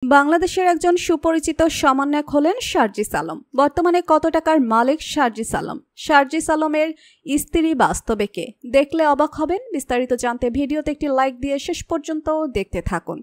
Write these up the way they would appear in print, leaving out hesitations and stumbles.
বাংলাদেশের একজন সুপরিচিত সমন্বয়ক হলেন শারজিস আলম। বর্তমানে কত টাকার মালিক শারজিস আলম? শারজিস আলমের স্ত্রী বাস্তবে কে? দেখলে অবাক হবেন। বিস্তারিত জানতে ভিডিওতে একটি লাইক দিয়ে শেষ পর্যন্ত দেখতে থাকুন।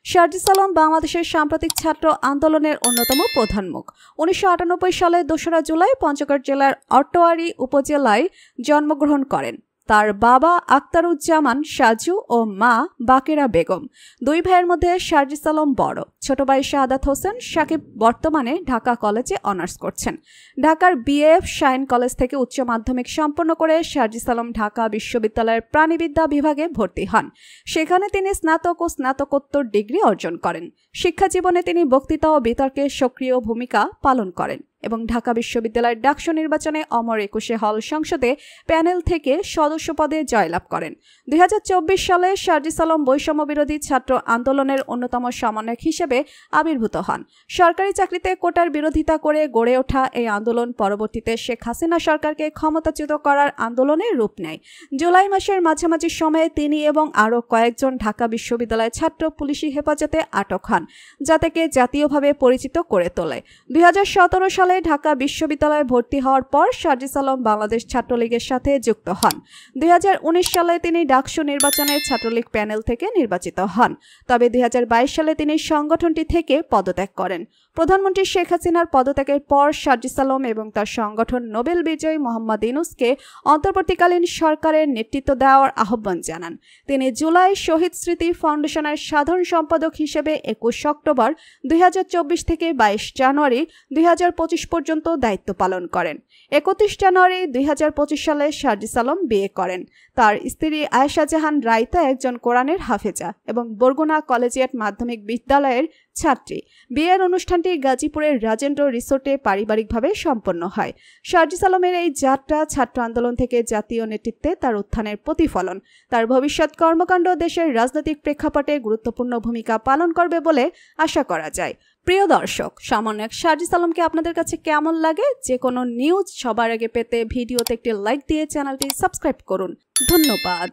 শারজিস আলম বাংলাদেশের সাম্প্রতিক ছাত্র আন্দোলনের অন্যতম প্রধান মুখ। 1998 সালে 2রা জুলাই পঞ্চগড় জেলার আটোয়ারী উপজেলায় জন্মগ্রহণ করেন। তার বাবা আখতারুজ্জামান সাজু ও মা বাকেরা বেগম। দুই ভাইয়ের মধ্যে শারজিস আলম বড়। ছোট ভাই শাহাদাত হোসেন সাকিব বর্তমানে ঢাকা কলেজে অনার্স করছেন। ঢাকার বিএফ শাইন কলেজ থেকে উচ্চ মাধ্যমিক সম্পন্ন করে শারজিস আলম ঢাকা বিশ্ববিদ্যালয়ের প্রাণিবিদ্যা বিভাগে ভর্তি হন। সেখানে তিনি স্নাতক ও স্নাতকোত্তর ডিগ্রি অর্জন করেন। শিক্ষা জীবনে তিনি বক্তৃতা ও বিতর্কে সক্রিয় ভূমিকা পালন করেন এবং ঢাকা বিশ্ববিদ্যালয়ের ডাকসু নির্বাচনে অমর 21 হল সংসদে প্যানেল থেকে সদস্য পদে জয়লাভ করেন। 2024 সালে শারজিস আলম বৈষম্য বিরোধী ছাত্র আন্দোলনের অন্যতম সমন্বয়ক হিসেবে আবির্ভূত হন। সরকারি চাকরিতে কোটার বিরোধিতা করে গড়ে ওঠা এই আন্দোলন পরবর্তীতে শেখ হাসিনা সরকারকে ক্ষমতাচ্যুত করার আন্দোলনের রূপ নেয়। জুলাই মাসের মাঝামাঝি সময়ে তিনি এবং আরও কয়েকজন ঢাকা বিশ্ববিদ্যালয়ের ছাত্র পুলিশি হেফাজতে আটক হন, যা থেকে জাতীয়ভাবে পরিচিত করে তোলে। 2017 সালে ঢাকা বিশ্ববিদ্যালয়ে ভর্তি হওয়ার পর শারজিস আলম বাংলাদেশ ছাত্রলীগের সাথে যুক্ত হন। 2019 সালে তিনি ডাকসু নির্বাচনে ছাত্রলীগ প্যানেল থেকে নির্বাচিত হন। তবে 2022 সালে তিনি সংগঠনটি থেকে পদত্যাগ করেন। প্রধানমন্ত্রী শেখ হাসিনার পদত্যাগের পর শারজিস আলম এবং তার সংগঠন নোবেল বিজয়ী মোহাম্মদ ইউনূসকে অন্তর্বর্তীকালীন সরকারের নেতৃত্ব দেওয়ার আহ্বান জানান। তিনি জুলাই শহীদ স্মৃতি ফাউন্ডেশনের সাধারণ সম্পাদক হিসেবে 21 অক্টোবর 2024 থেকে 22 জানুয়ারি 2025 পর্যন্ত দায়িত্ব পালন করেন। 31 জানুয়ারি 2025 সালে শারজিস আলম বিয়ে করেন। তার স্ত্রী আয়েশা জাহান রাইতা একজন কোরআনের হাফেজা এবং বরগুনা কলেজিয়েট মাধ্যমিক বিদ্যালয়ের ছাত্রী। বিয়ের অনুষ্ঠানটি গাজীপুরের রাজেন্দ্র রিসোর্টে পারিবারিকভাবে সম্পন্ন হয়। শারজিস আলমের এই যাত্রা ছাত্র আন্দোলন থেকে জাতীয় নেতৃত্বে তার উত্থানের প্রতিফলন। তার ভবিষ্যৎ কর্মকাণ্ড দেশের রাজনৈতিক প্রেক্ষাপটে গুরুত্বপূর্ণ ভূমিকা পালন করবে বলে আশা করা যায়। প্রিয় দর্শক, সমন্বয়ক শারজিস আলমকে আপনাদের কাছে কেমন লাগে? যে কোনো নিউজ সবার আগে পেতে ভিডিওতে একটি লাইক দিয়ে চ্যানেলটি সাবস্ক্রাইব করুন। ধন্যবাদ।